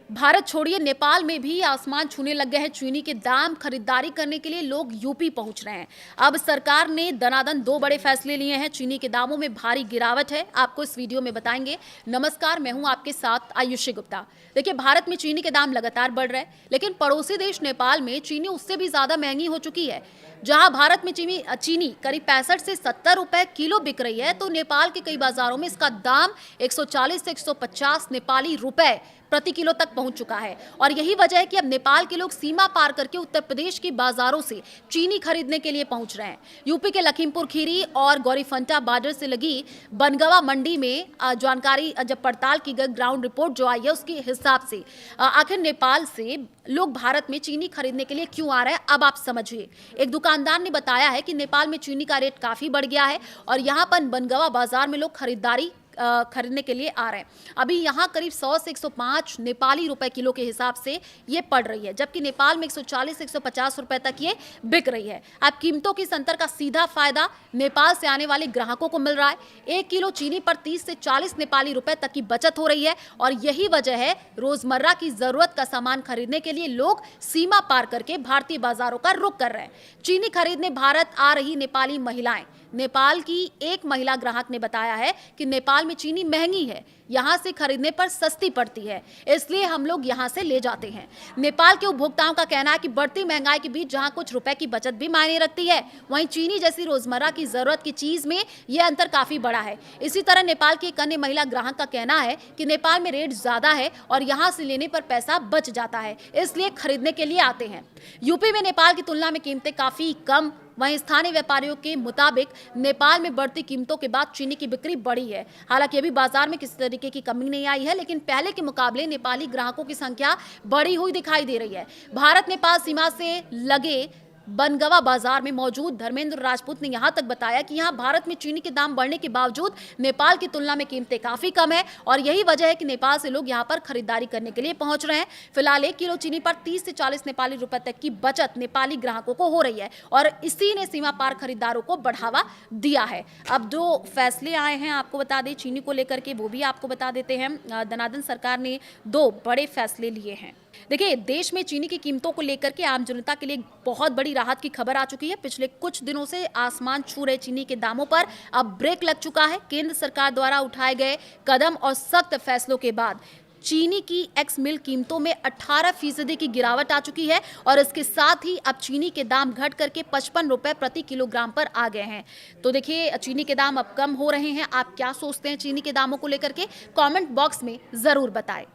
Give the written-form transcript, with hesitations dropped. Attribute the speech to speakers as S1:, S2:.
S1: भारत छोड़िए, नेपाल में भी आसमान छूने लग गए हैं चीनी के दाम। खरीदारी करने के लिए लोग यूपी पहुंच रहे हैं। अब सरकार ने दनादन दो बड़े फैसले लिए हैं। चीनी के दामों में भारी गिरावट है, आपको इस वीडियो में बताएंगे। नमस्कार, मैं हूं आपके साथ आयुषी गुप्ता। देखिए, भारत में चीनी के दाम लगातार बढ़ रहे हैं, लेकिन पड़ोसी देश नेपाल में चीनी उससे भी ज्यादा महंगी हो चुकी है। जहां भारत में चीनी करीब 65 से 70 रुपए किलो बिक रही है, तो नेपाल के कई बाजारों में इसका दाम 140 से 150 नेपाली रुपए प्रति किलो तक पहुंच चुका है। और यही वजह है कि अब नेपाल के लोग सीमा पार करके उत्तर प्रदेश की बाजारों से चीनी खरीदने के लिए पहुंच रहे हैं। यूपी के लखीमपुर खीरी और गौरीफंटा बॉर्डर से लगी बनगवा मंडी में जानकारी जब पड़ताल की गई, ग्राउंड रिपोर्ट जो आई है उसके हिसाब से आखिर नेपाल से लोग भारत में चीनी खरीदने के लिए क्यों आ रहे हैं, अब आप समझिए। एक दुकानदार ने बताया है कि नेपाल में चीनी का रेट काफी बढ़ गया है और यहाँ पर बनगवा बाजार में लोग खरीदने के लिए आ रहे हैं। अभी यहाँ करीब 100 से 105 नेपाली रुपए किलो के हिसाब से ये पड़ रही है, जबकि नेपाल में 140 से 150 रुपए तक ये बिक रही है। अब कीमतों की अंतर का सीधा फायदा नेपाल से आने वाले ग्राहकों को मिल रहा है। 1 किलो चीनी पर 30 से 40 नेपाली रुपए तक की बचत हो रही है और यही वजह है रोजमर्रा की जरूरत का सामान खरीदने के लिए लोग सीमा पार करके भारतीय बाजारों का रुख कर रहे हैं। चीनी खरीदने भारत आ रही नेपाली महिलाएं, नेपाल की एक महिला ग्राहक ने बताया है कि नेपाल में चीनी महंगी है, यहाँ से खरीदने पर सस्ती पड़ती है, इसलिए हम लोग यहाँ से ले जाते हैं। नेपाल के उपभोक्ताओं का कहना है कि बढ़ती महंगाई के बीच जहाँ कुछ रुपए की बचत भी मायने रखती है, वहीं चीनी जैसी रोजमर्रा की जरूरत की चीज में यह अंतर काफी बड़ा है। इसी तरह नेपाल की एक अन्य महिला ग्राहक का कहना है कि नेपाल में रेट ज्यादा है और यहाँ से लेने पर पैसा बच जाता है, इसलिए खरीदने के लिए आते हैं। यूपी में नेपाल की तुलना में कीमतें काफी कम। वहीं स्थानीय व्यापारियों के मुताबिक नेपाल में बढ़ती कीमतों के बाद चीनी की बिक्री बढ़ी है। हालांकि अभी बाजार में किसी तरीके की कमी नहीं आई है, लेकिन पहले के मुकाबले नेपाली ग्राहकों की संख्या बढ़ी हुई दिखाई दे रही है। भारत नेपाल सीमा से लगे बनगवा बाजार में मौजूद धर्मेंद्र राजपूत ने यहां तक बताया कि यहां भारत में चीनी के दाम बढ़ने के बावजूद नेपाल की तुलना में कीमतें काफी कम है और यही वजह है कि नेपाल से लोग यहां पर खरीदारी करने के लिए पहुंच रहे हैं। फिलहाल 1 किलो चीनी पर 30 से 40 नेपाली रुपए तक की बचत नेपाली ग्राहकों को हो रही है और इसी ने सीमा पार खरीदारों को बढ़ावा दिया है। अब जो फैसले आए हैं आपको बता दें चीनी को लेकर के, वो भी आपको बता देते हैं। दनादन सरकार ने 2 बड़े फैसले लिए हैं। देखिए, देश में चीनी की कीमतों को लेकर के आम जनता के लिए बहुत बड़ी राहत की खबर आ चुकी है। पिछले कुछ दिनों से आसमान छू रहे चीनी के दामों पर अब ब्रेक लग चुका है। केंद्र सरकार द्वारा उठाए गए कदम और सख्त फैसलों के बाद चीनी की एक्स मिल कीमतों में 18% की गिरावट आ चुकी है और इसके साथ ही अब चीनी के दाम घट करके 55 रुपए प्रति किलोग्राम पर आ गए हैं। तो देखिए, चीनी के दाम अब कम हो रहे हैं। आप क्या सोचते हैं चीनी के दामों को लेकर के? कमेंट बॉक्स में जरूर बताएं।